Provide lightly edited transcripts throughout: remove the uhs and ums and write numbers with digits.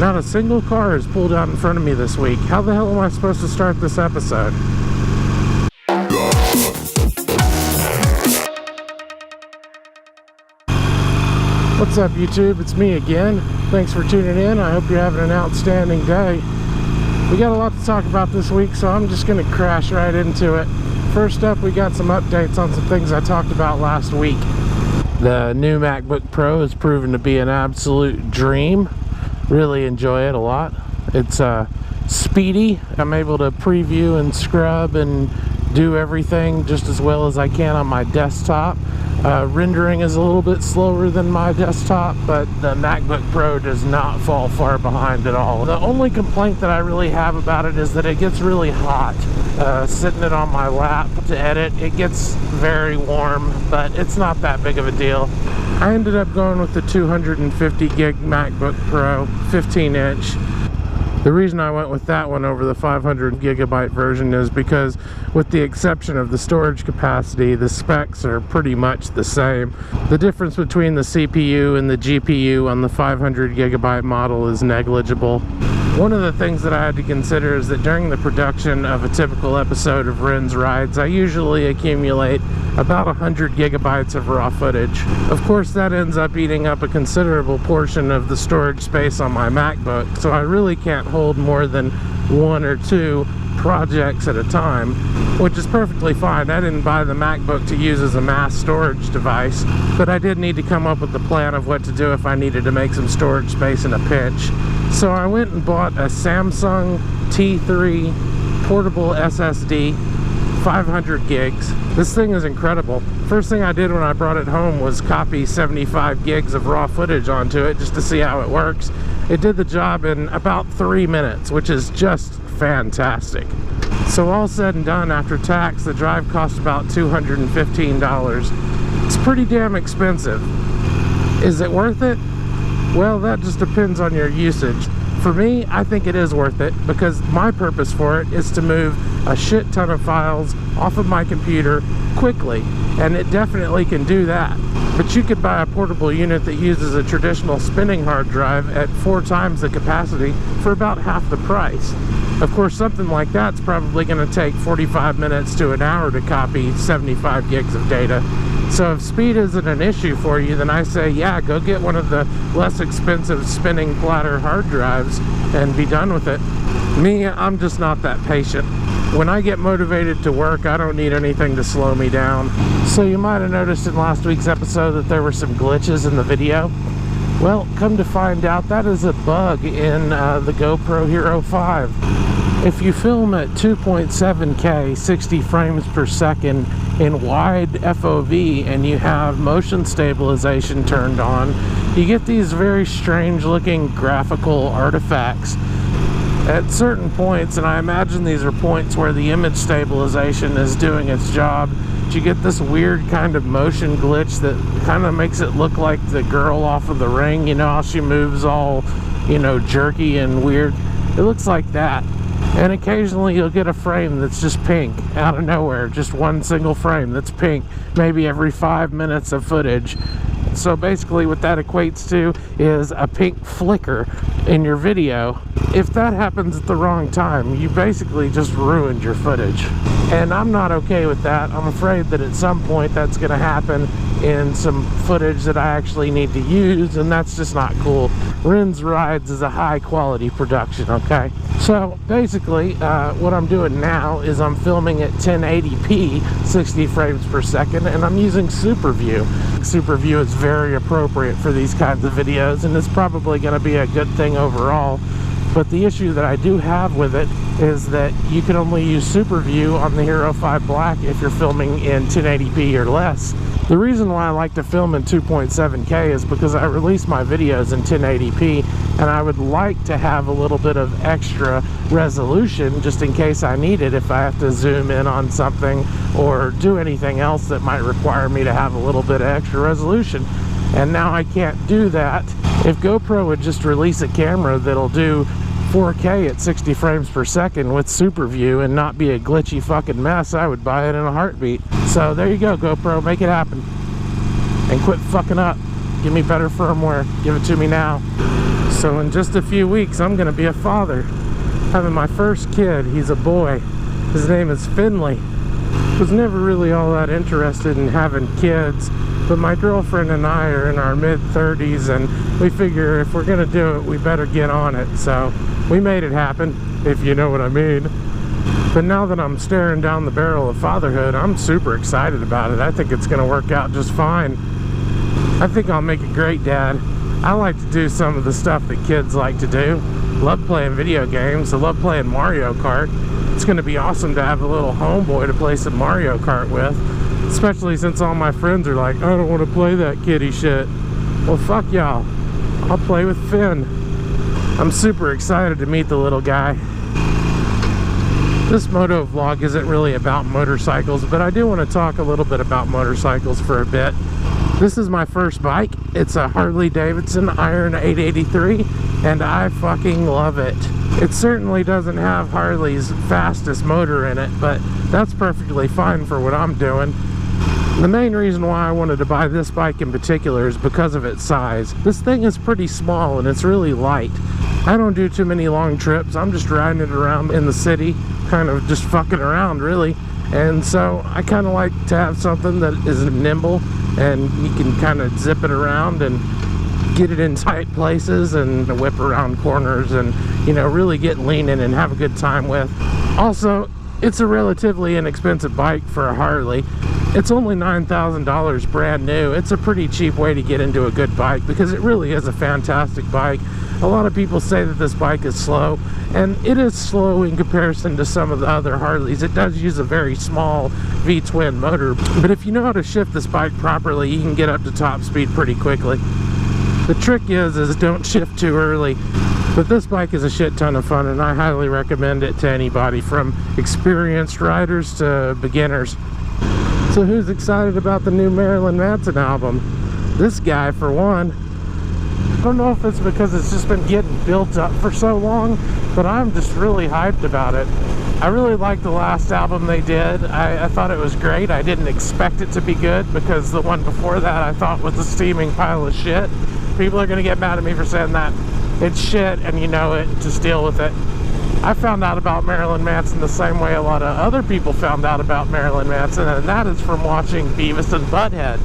Not a single car has pulled out in front of me this week. How the hell am I supposed to start this episode? What's up, YouTube? It's me again. Thanks for tuning in. I hope you're having an outstanding day. We got a lot to talk about this week, so I'm just going to crash right into it. First up, we got some updates on some things I talked about last week. The new MacBook Pro has proven to be an absolute dream. Really enjoy it a lot. It's speedy. I'm able to preview and scrub and do everything just as well as I can on my desktop. Rendering is a little bit slower than my desktop, but the MacBook Pro does not fall far behind at all. The only complaint that I really have about it is that it gets really hot. Sitting it on my lap to edit, it gets very warm, but it's not that big of a deal. I ended up going with the 250 gig MacBook Pro, 15-inch. The reason I went with that one over the 500 gigabyte version is because, with the exception of the storage capacity, the specs are pretty much the same. The difference between the CPU and the GPU on the 500 gigabyte model is negligible. One of the things that I had to consider is that during the production of a typical episode of Ren's Rides, I usually accumulate about 100 gigabytes of raw footage. Of course, that ends up eating up a considerable portion of the storage space on my MacBook, so I really can't hold more than 1 or 2 projects at a time, which is perfectly fine. I didn't buy the MacBook to use as a mass storage device, but I did need to come up with a plan of what to do if I needed to make some storage space in a pinch. So I went and bought a Samsung T3 portable SSD, 500 gigs. This thing is incredible. First thing I did when I brought it home was copy 75 gigs of raw footage onto it just to see how it works. It did the job in about 3 minutes, which is just fantastic. So all said and done, after tax, the drive cost about $215. It's pretty damn expensive. Is it worth it? Well, that just depends on your usage. For me, I think it is worth it because my purpose for it is to move a shit ton of files off of my computer quickly, and it definitely can do that. But you could buy a portable unit that uses a traditional spinning hard drive at 4 times the capacity for about half the price. Of course, something like that's probably going to take 45 minutes to an hour to copy 75 gigs of data. So if speed isn't an issue for you, then I say, yeah, go get one of the less expensive spinning platter hard drives and be done with it. Me, I'm just not that patient. When I get motivated to work, I don't need anything to slow me down. So you might have noticed in last week's episode that there were some glitches in the video. Well, come to find out, that is a bug in the GoPro Hero 5. If you film at 2.7K, 60 frames per second in wide FOV, and you have motion stabilization turned on, you get these very strange looking graphical artifacts at certain points, and I imagine these are points where the image stabilization is doing its job. You get this weird kind of motion glitch that kind of makes it look like the girl off of The Ring. You know how she moves all, you know, jerky and weird? It looks like that. And occasionally you'll get a frame that's just pink out of nowhere, just one single frame that's pink, maybe every 5 minutes of footage. So basically what that equates to is a pink flicker in your video. If that happens at the wrong time, you basically just ruined your footage. And I'm not okay with that. I'm afraid that at some point that's going to happen in some footage that I actually need to use, and that's just not cool. Ren's Rides is a high quality production, okay? So basically what I'm doing now is I'm filming at 1080p 60 frames per second, and I'm using Super View. Super View is very appropriate for these kinds of videos, and it's probably going to be a good thing overall. But the issue that I do have with it is that you can only use Super View on the Hero 5 Black if you're filming in 1080p or less. The reason why I like to film in 2.7K is because I release my videos in 1080p, and I would like to have a little bit of extra resolution just in case I need it if I have to zoom in on something or do anything else that might require me to have a little bit of extra resolution. And now I can't do that. If GoPro would just release a camera that'll do 4K at 60 frames per second with Super View and not be a glitchy fucking mess, I would buy it in a heartbeat. So there you go, GoPro, make it happen. And quit fucking up. Give me better firmware. Give it to me now. So in just a few weeks, I'm gonna be a father, having my first kid. He's a boy. His name is Finley. Was never really all that interested in having kids, but my girlfriend and I are in our mid-30s, and we figure if we're gonna do it, we better get on it. So we made it happen, if you know what I mean. But now that I'm staring down the barrel of fatherhood, I'm super excited about it. I think it's gonna work out just fine. I think I'll make a great dad. I like to do some of the stuff that kids like to do. Love playing video games. I love playing Mario Kart. It's going to be awesome to have a little homeboy to play some Mario Kart with, especially since all my friends are like, I don't want to play that kiddie shit. Well, fuck y'all. I'll play with Finn. I'm super excited to meet the little guy. This moto vlog isn't really about motorcycles, but I do want to talk a little bit about motorcycles for a bit. This is my first bike. It's a Harley Davidson Iron 883, and I fucking love it. It certainly doesn't have Harley's fastest motor in it, but that's perfectly fine for what I'm doing. The main reason why I wanted to buy this bike in particular is because of its size. This thing is pretty small and it's really light. I don't do too many long trips. I'm just riding it around in the city, kind of just fucking around really. And so I kind of like to have something that is nimble and you can kind of zip it around and get it in tight places and whip around corners and, you know, really get leaning and have a good time with. Also, it's a relatively inexpensive bike for a Harley. It's only $9,000 brand new. It's a pretty cheap way to get into a good bike because it really is a fantastic bike. A lot of people say that this bike is slow, and it is slow in comparison to some of the other Harleys. It does use a very small V-twin motor, but if you know how to shift this bike properly, you can get up to top speed pretty quickly. The trick is don't shift too early. But this bike is a shit ton of fun, and I highly recommend it to anybody from experienced riders to beginners. So who's excited about the new Marilyn Manson album? This guy, for one. I don't know if it's because it's just been getting built up for so long, but I'm just really hyped about it. I really liked the last album they did. I thought it was great. I didn't expect it to be good because the one before that I thought was a steaming pile of shit. People are going to get mad at me for saying that. It's shit and you know it, just deal with it. I found out about Marilyn Manson the same way a lot of other people found out about Marilyn Manson, and that is from watching Beavis and Butthead,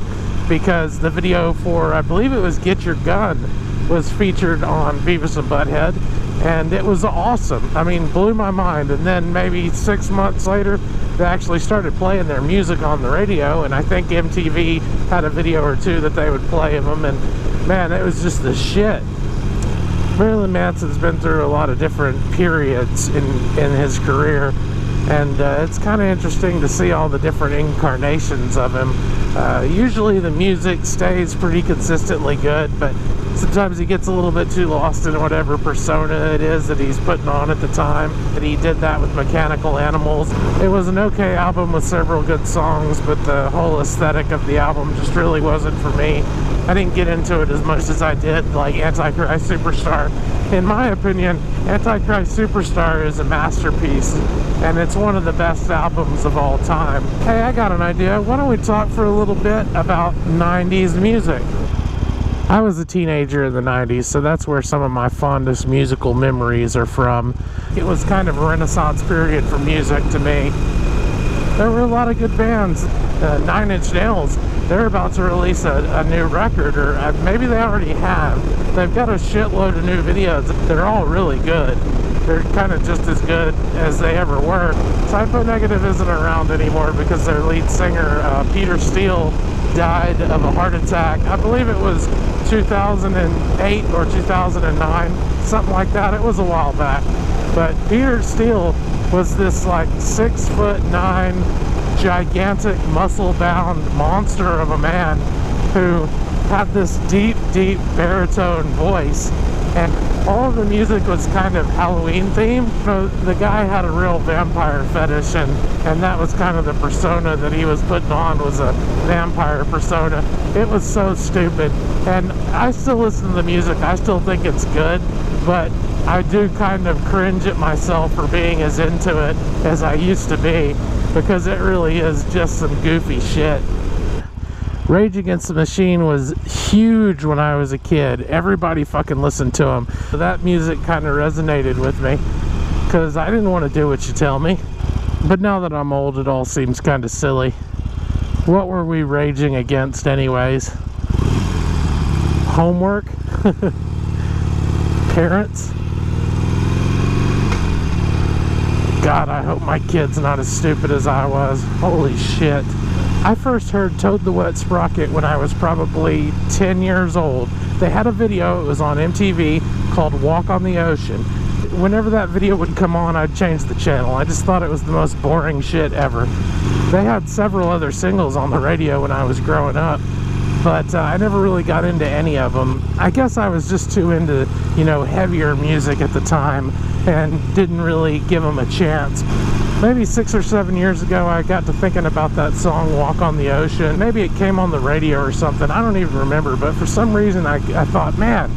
because the video for, I believe it was Get Your Gun, was featured on Beavis and Butthead, and it was awesome. I mean, blew my mind. And then maybe 6 months later, they actually started playing their music on the radio, and I think MTV had a video or two that they would play of them, and man, it was just the shit. Marilyn Manson's been through a lot of different periods in his career, and it's kind of interesting to see all the different incarnations of him. Usually the music stays pretty consistently good, but sometimes he gets a little bit too lost in whatever persona it is that he's putting on at the time. And he did that with Mechanical Animals. It was an okay album with several good songs, but the whole aesthetic of the album just really wasn't for me. I didn't get into it as much as I did like Antichrist Superstar. In my opinion, Antichrist Superstar is a masterpiece, and it's one of the best albums of all time. Hey, I got an idea. Why don't we talk for a little bit about 90s music? I was a teenager in the 90s, so that's where some of my fondest musical memories are from. It was kind of a renaissance period for music to me. There were a lot of good bands. 9 Inch Nails, they're about to release a new record, or maybe they already have. They've got a shitload of new videos. They're all really good. They're kind of just as good as they ever were. Typo Negative isn't around anymore because their lead singer, Peter Steele, died of a heart attack. I believe it was 2008 or 2009, something like that. It was a while back. But Peter Steele was this like 6'9", gigantic, muscle-bound monster of a man who had this deep, deep baritone voice, and all of the music was kind of Halloween themed. So the guy had a real vampire fetish, and that was kind of the persona that he was putting on, was a vampire persona. It was so stupid, and I still listen to the music. I still think it's good, but I do kind of cringe at myself for being as into it as I used to be, because it really is just some goofy shit. Rage Against the Machine was huge when I was a kid. Everybody fucking listened to them. That music kind of resonated with me because I didn't want to do what you tell me. But now that I'm old, it all seems kind of silly. What were we raging against anyways? Homework? Parents? God, I hope my kid's not as stupid as I was. Holy shit. I first heard Toad the Wet Sprocket when I was probably 10 years old. They had a video, it was on MTV, called Walk on the Ocean. Whenever that video would come on, I'd change the channel. I just thought it was the most boring shit ever. They had several other singles on the radio when I was growing up, but I never really got into any of them. I guess I was just too into, you know, heavier music at the time and didn't really give them a chance. Maybe 6 or 7 years ago, I got to thinking about that song, Walk on the Ocean. Maybe it came on the radio or something. I don't even remember, but for some reason, I thought, man,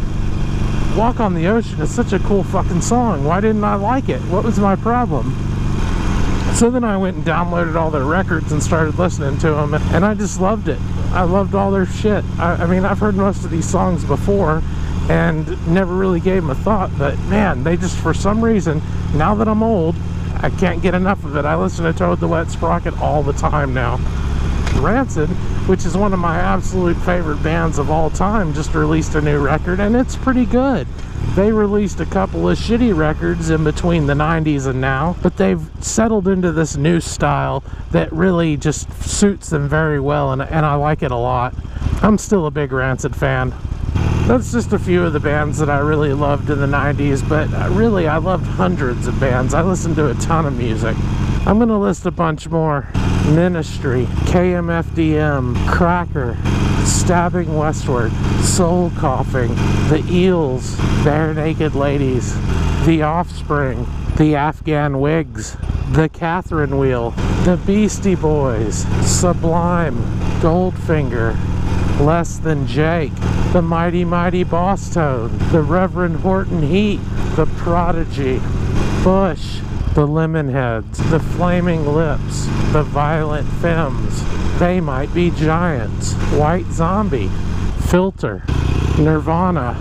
Walk on the Ocean is such a cool fucking song. Why didn't I like it? What was my problem? So then I went and downloaded all their records and started listening to them, and I just loved it. I loved all their shit. I mean, I've heard most of these songs before and never really gave them a thought, but man, they just, for some reason, now that I'm old, I can't get enough of it. I listen to Toad the Wet Sprocket all the time now. Rancid, which is one of my absolute favorite bands of all time, just released a new record, and it's pretty good. They released a couple of shitty records in between the 90s and now, but they've settled into this new style that really just suits them very well, and I like it a lot. I'm still a big Rancid fan. That's just a few of the bands that I really loved in the 90s, but really I loved hundreds of bands. I listened to a ton of music. I'm going to list a bunch more. Ministry, KMFDM, Cracker, Stabbing Westward, Soul Coughing, The Eels, Bare Naked Ladies, The Offspring, The Afghan Wigs, The Catherine Wheel, The Beastie Boys, Sublime, Goldfinger, Less Than Jake, The Mighty Mighty Boss Toad, The Reverend Horton Heat, The Prodigy, Bush, The Lemonheads, The Flaming Lips, The Violent Femmes, They Might Be Giants, White Zombie, Filter, Nirvana,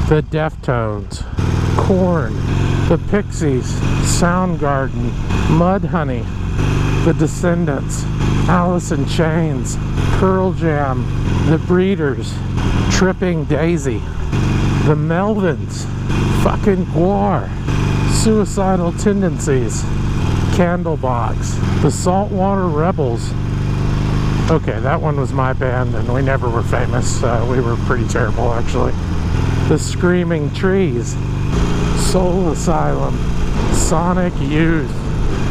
The Deftones, Korn, The Pixies, Soundgarden, Mudhoney, The Descendants, Alice in Chains, Pearl Jam, The Breeders, Tripping Daisy, The Melvins, fucking Gwar, Suicidal Tendencies, Candlebox, The Saltwater Rebels. Okay, that one was my band and we never were famous. We were pretty terrible actually. The Screaming Trees, Soul Asylum, Sonic Youth,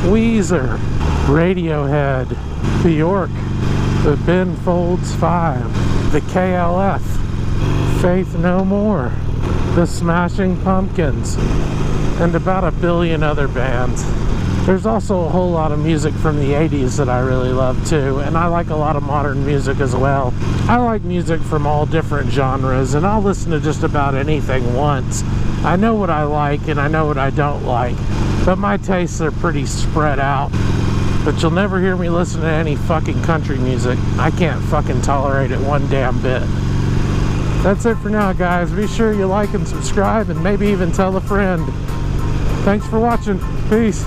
Weezer, Radiohead, Bjork, The Ben Folds 5, The KLF, Faith No More, The Smashing Pumpkins, and about a billion other bands. There's also a whole lot of music from the 80s that I really love too, and I like a lot of modern music as well. I like music from all different genres, and I'll listen to just about anything once. I know what I like and I know what I don't like, but my tastes are pretty spread out. But you'll never hear me listen to any fucking country music. I can't fucking tolerate it one damn bit. That's it for now, guys. Be sure you like and subscribe, and maybe even tell a friend. Thanks for watching. Peace.